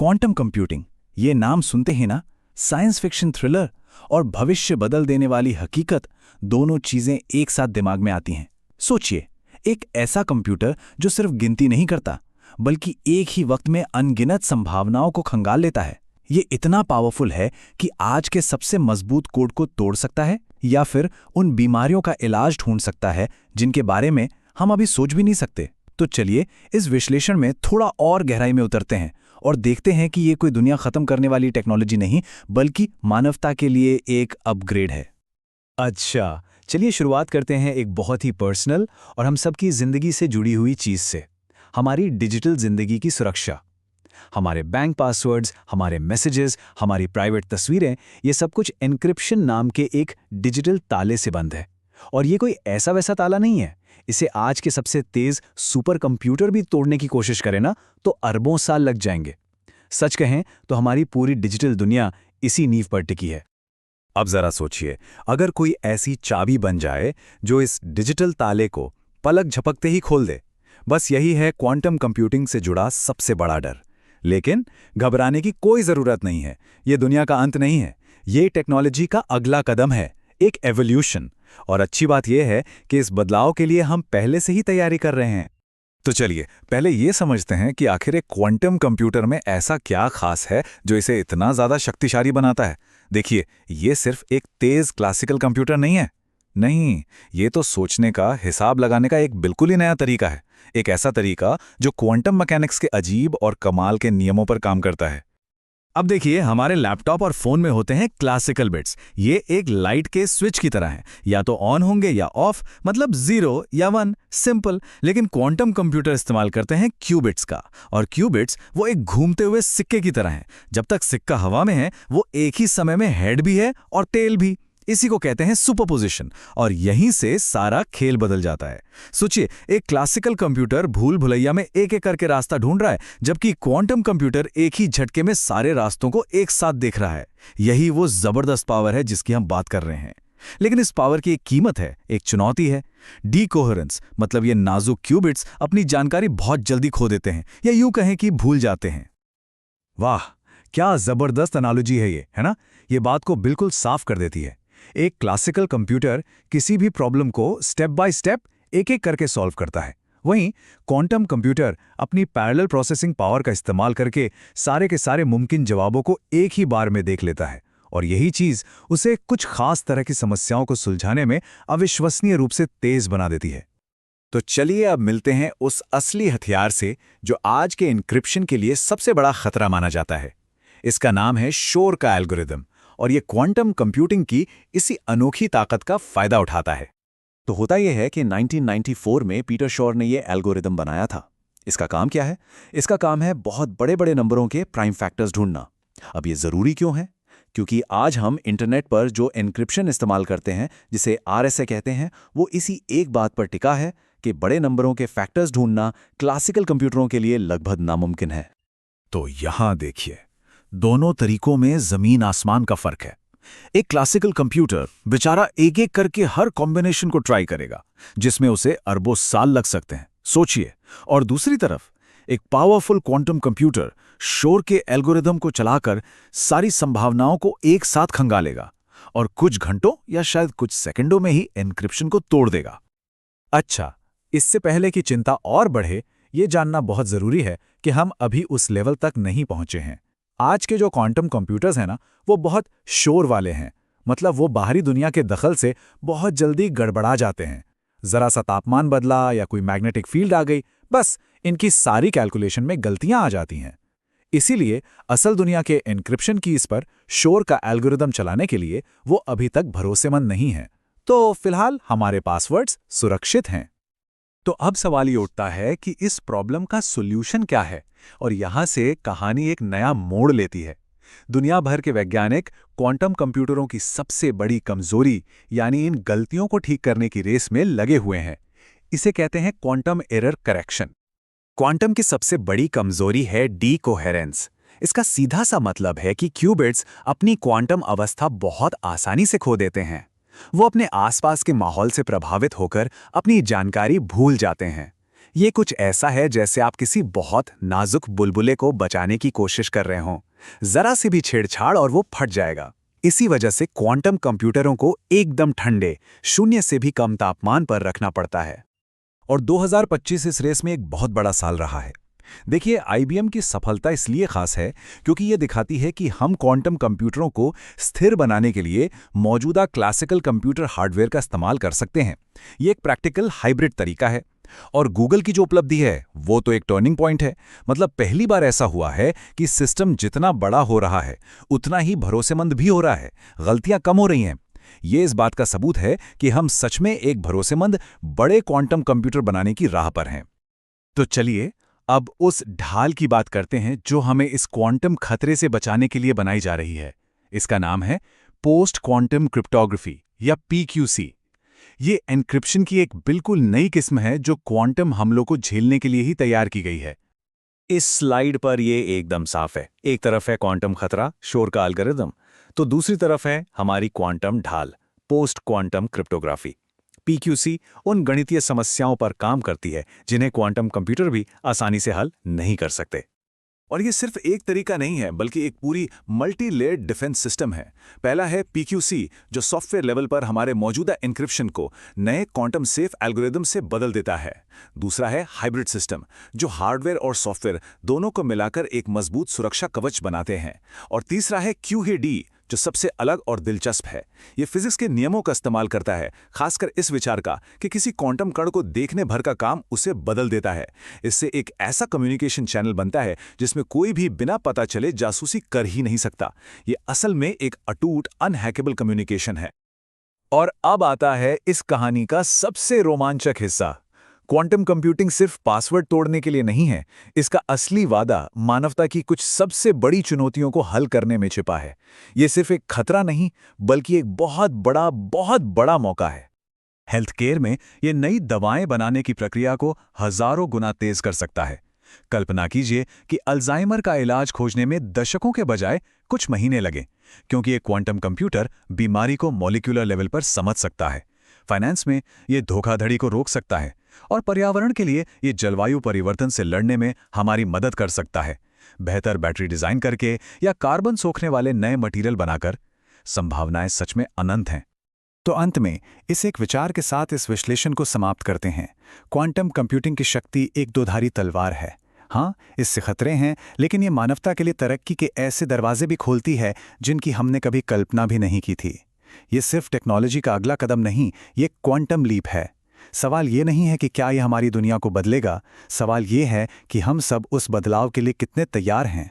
Quantum computing, ये नाम सुनते ही ना साइंस फिक्शन थ्रिलर और भविष्य बदल देने वाली हकीकत दोनों चीजें एक साथ दिमाग में आती हैं। सोचिए, एक ऐसा कंप्यूटर जो सिर्फ गिनती नहीं करता बल्कि एक ही वक्त में अनगिनत संभावनाओं को खंगाल लेता है। ये इतना पावरफुल है कि आज के सबसे मजबूत कोड को तोड़ सकता है या फिर उन बीमारियों का इलाज ढूंढ सकता है जिनके बारे में हम अभी सोच भी नहीं सकते। तो चलिए इस विश्लेषण में थोड़ा और गहराई में उतरते हैं और देखते हैं कि ये कोई दुनिया खत्म करने वाली टेक्नोलॉजी नहीं बल्कि मानवता के लिए एक अपग्रेड है। अच्छा, चलिए शुरुआत करते हैं एक बहुत ही पर्सनल और हम सबकी जिंदगी से जुड़ी हुई चीज से, हमारी डिजिटल जिंदगी की सुरक्षा। हमारे बैंक पासवर्ड्स, हमारे मैसेजेस, हमारी प्राइवेट तस्वीरें, ये सब कुछ एन्क्रिप्शन नाम के एक डिजिटल ताले से बंद है। और ये कोई ऐसा वैसा ताला नहीं है। इसे आज के सबसे तेज सुपर कंप्यूटर भी तोड़ने की कोशिश करें ना तो अरबों साल लग जाएंगे। सच कहें तो हमारी पूरी डिजिटल दुनिया इसी नींव पर टिकी है। अब जरा सोचिए, अगर कोई ऐसी चाबी बन जाए जो इस डिजिटल ताले को पलक झपकते ही खोल दे। बस यही है क्वांटम कंप्यूटिंग से जुड़ा सबसे बड़ा डर। लेकिन घबराने की कोई जरूरत नहीं है। ये दुनिया का अंत नहीं है, ये टेक्नोलॉजी का अगला कदम है, एक एवोल्यूशन। और अच्छी बात यह है कि इस बदलाव के लिए हम पहले से ही तैयारी कर रहे हैं। तो चलिए पहले ये समझते हैं कि आखिर एक क्वांटम कंप्यूटर में ऐसा क्या खास है जो इसे इतना ज्यादा शक्तिशाली बनाता है। देखिए, ये सिर्फ एक तेज क्लासिकल कंप्यूटर नहीं है। नहीं, ये तो सोचने का, हिसाब लगाने का एक बिल्कुल ही नया तरीका है। एक ऐसा तरीका जो क्वांटम मैकेनिक्स के अजीब और कमाल के नियमों पर काम करता है। अब देखिए, हमारे लैपटॉप और फोन में होते हैं क्लासिकल बिट्स। ये एक लाइट के स्विच की तरह हैं, या तो ऑन होंगे या ऑफ, मतलब 0 या 1, सिंपल। लेकिन क्वांटम कंप्यूटर इस्तेमाल करते हैं क्यूबिट्स का, और क्यूबिट्स वो एक घूमते हुए सिक्के की तरह हैं। जब तक सिक्का हवा में है वो एक ही समय में हेड भी है और टेल भी। इसी को कहते हैं सुपरपोजिशन, और यहीं से सारा खेल बदल जाता है। सोचिए, एक क्लासिकल कंप्यूटर भूल भुलैया में एक एक करके रास्ता ढूंढ रहा है, जबकि क्वांटम कंप्यूटर एक ही झटके में सारे रास्तों को एक साथ देख रहा है। यही वो जबरदस्त पावर है जिसकी हम बात कर रहे हैं। लेकिन इस पावर की एक कीमत है, एक चुनौती है। डीकोहेरेंस, मतलब ये नाजुक क्यूबिट्स अपनी जानकारी बहुत जल्दी खो देते हैं, या यूं कहें कि भूल जाते हैं। वाह, क्या जबरदस्त एनालॉजी है ये, है ना? ये बात को बिल्कुल साफ कर देती है। एक क्लासिकल कंप्यूटर किसी भी प्रॉब्लम को स्टेप बाय स्टेप एक एक करके सॉल्व करता है। वहीं क्वांटम कंप्यूटर अपनी पैरेलल प्रोसेसिंग पावर का इस्तेमाल करके सारे के सारे मुमकिन जवाबों को एक ही बार में देख लेता है। और यही चीज उसे कुछ खास तरह की समस्याओं को सुलझाने में अविश्वसनीय रूप से तेज बना देती है। तो चलिए अब मिलते हैं उस असली हथियार से जो आज के एन्क्रिप्शन के लिए सबसे बड़ा खतरा माना जाता है। इसका नाम है शोर का एल्गोरिदम, और ये क्वांटम कंप्यूटिंग की इसी अनोखी ताकत का फायदा उठाता है। तो होता यह है कि 1994 में पीटर शोर ने ये एल्गोरिदम बनाया था। इसका काम क्या है? इसका काम है बहुत बड़े बड़े नंबरों के प्राइम फैक्टर्स ढूंढना। अब ये जरूरी क्यों है? क्योंकि आज हम इंटरनेट पर जो एन्क्रिप्शन इस्तेमाल करते हैं, जिसे RSA कहते हैं, वो इसी एक बात पर टिका है कि बड़े नंबरों के फैक्टर्स ढूंढना क्लासिकल कंप्यूटरों के लिए लगभग नामुमकिन है। तो यहां देखिए, दोनों तरीकों में जमीन आसमान का फर्क है। एक क्लासिकल कंप्यूटर बेचारा एक एक करके हर कॉम्बिनेशन को ट्राई करेगा, जिसमें उसे अरबों साल लग सकते हैं, सोचिए। और दूसरी तरफ एक पावरफुल क्वांटम कंप्यूटर शोर के एल्गोरिदम को चलाकर सारी संभावनाओं को एक साथ खंगालेगा और कुछ घंटों या शायद कुछ सेकंडों में ही एन्क्रिप्शन को तोड़ देगा। अच्छा, इससे पहले कि चिंता और बढ़े, ये जानना बहुत जरूरी है कि हम अभी उस लेवल तक नहीं पहुंचे हैं। आज के जो क्वांटम कंप्यूटर्स हैं ना, वो बहुत शोर वाले हैं। मतलब वो बाहरी दुनिया के दखल से बहुत जल्दी गड़बड़ा जाते हैं। जरा सा तापमान बदला या कोई मैग्नेटिक फील्ड आ गई, बस इनकी सारी कैलकुलेशन में गलतियां आ जाती हैं। इसीलिए असल दुनिया के एन्क्रिप्शन कीज पर शोर का एल्गोरिदम चलाने के लिए वो अभी तक भरोसेमंद नहीं है। तो फिलहाल हमारे पासवर्ड्स सुरक्षित हैं। तो अब सवाल ये उठता है कि इस प्रॉब्लम का सॉल्यूशन क्या है, और यहां से कहानी एक नया मोड़ लेती है। दुनिया भर के वैज्ञानिक क्वांटम कंप्यूटरों की सबसे बड़ी कमजोरी, यानी इन गलतियों को ठीक करने की रेस में लगे हुए हैं। इसे कहते हैं क्वांटम एरर करेक्शन। क्वांटम की सबसे बड़ी कमजोरी है डीकोहेरेंस। इसका सीधा सा मतलब है कि क्यूबिट्स अपनी क्वांटम अवस्था बहुत आसानी से खो देते हैं। वो अपने आसपास के माहौल से प्रभावित होकर अपनी जानकारी भूल जाते हैं। ये कुछ ऐसा है जैसे आप किसी बहुत नाजुक बुलबुले को बचाने की कोशिश कर रहे हों। जरा से भी छेड़छाड़ और वो फट जाएगा। इसी वजह से क्वांटम कंप्यूटरों को एकदम ठंडे, शून्य से भी कम तापमान पर रखना पड़ता है। और 2025 इस रेस में एक बहुत बड़ा साल रहा है। देखिए, आईबीएम की सफलता इसलिए खास है क्योंकि ये दिखाती है कि हम क्वांटम कंप्यूटरों को स्थिर बनाने के लिए मौजूदा क्लासिकल कंप्यूटर हार्डवेयर का इस्तेमाल कर सकते हैं। ये एक प्रैक्टिकल हाइब्रिड तरीका है। और गूगल की जो उपलब्धि है वो तो एक टर्निंग पॉइंट है। मतलब पहली बार ऐसा हुआ है कि सिस्टम जितना बड़ा हो रहा है उतना ही भरोसेमंद भी हो रहा है, गलतियां कम हो रही हैं। ये इस बात का सबूत है कि हम सच में एक भरोसेमंद बड़े क्वांटम कंप्यूटर बनाने की राह पर हैं। तो चलिए अब उस ढाल की बात करते हैं जो हमें इस क्वांटम खतरे से बचाने के लिए बनाई जा रही है। इसका नाम है पोस्ट क्वांटम क्रिप्टोग्राफी या पीक्यूसी। ये एन्क्रिप्शन की एक बिल्कुल नई किस्म है जो क्वांटम हमलों को झेलने के लिए ही तैयार की गई है। इस स्लाइड पर ये एकदम साफ है। एक तरफ है क्वांटम खतरा, शोर का एल्गोरिदम, तो दूसरी तरफ है हमारी क्वांटम ढाल, पोस्ट क्वांटम क्रिप्टोग्राफी। पीक्यूसी उन गणितीय समस्याओं पर काम करती है जिन्हें क्वांटम कंप्यूटर भी आसानी से हल नहीं कर सकते। और ये सिर्फ एक तरीका नहीं है, बल्कि एक पूरी मल्टी लेयर्ड डिफेंस सिस्टम है। पहला है पीक्यूसी, जो सॉफ्टवेयर लेवल पर हमारे मौजूदा एन्क्रिप्शन को नए क्वांटम सेफ एल्गोरिदम से बदल देता है। दूसरा है हाइब्रिड सिस्टम, जो हार्डवेयर और सॉफ्टवेयर दोनों को मिलाकर एक मजबूत सुरक्षा कवच बनाते हैं। और तीसरा है क्यूएडी, जो सबसे अलग और दिलचस्प है। ये फिजिक्स के नियमों का इस्तेमाल करता है, खासकर इस विचार का कि किसी क्वांटम कण को देखने भर का काम उसे बदल देता है। इससे एक ऐसा कम्युनिकेशन चैनल बनता है जिसमें कोई भी बिना पता चले जासूसी कर ही नहीं सकता। ये असल में एक अटूट अनहैकेबल कम्युनिकेशन है। और अब आता है इस कहानी का सबसे रोमांचक हिस्सा। क्वांटम कंप्यूटिंग सिर्फ पासवर्ड तोड़ने के लिए नहीं है। इसका असली वादा मानवता की कुछ सबसे बड़ी चुनौतियों को हल करने में छिपा है। ये सिर्फ एक खतरा नहीं, बल्कि एक बहुत बड़ा मौका है। हेल्थ केयर में ये नई दवाएं बनाने की प्रक्रिया को हजारों गुना तेज कर सकता है। कल्पना कीजिए कि अल्जाइमर का इलाज खोजने में दशकों के बजाय कुछ महीने लगे, क्योंकि एक क्वांटम कंप्यूटर बीमारी को मॉलिक्यूलर लेवल पर समझ सकता है। फाइनेंस में ये धोखाधड़ी को रोक सकता है, और पर्यावरण के लिए ये जलवायु परिवर्तन से लड़ने में हमारी मदद कर सकता है। बेहतर बैटरी डिजाइन करके या कार्बन सोखने वाले नए मटेरियल बनाकर संभावनाएं सच में अनंत हैं। तो अंत में इस एक विचार के साथ इस विश्लेषण को समाप्त करते हैं। क्वांटम कंप्यूटिंग की शक्ति एक दोधारी तलवार है। हाँ, इससे खतरे हैं, लेकिन ये मानवता के लिए तरक्की के ऐसे दरवाजे भी खोलती है जिनकी हमने कभी कल्पना भी नहीं की थी। ये सिर्फ टेक्नोलॉजी का अगला कदम नहीं, ये क्वांटम लीप है। सवाल ये नहीं है कि क्या ये हमारी दुनिया को बदलेगा, सवाल ये है कि हम सब उस बदलाव के लिए कितने तैयार हैं।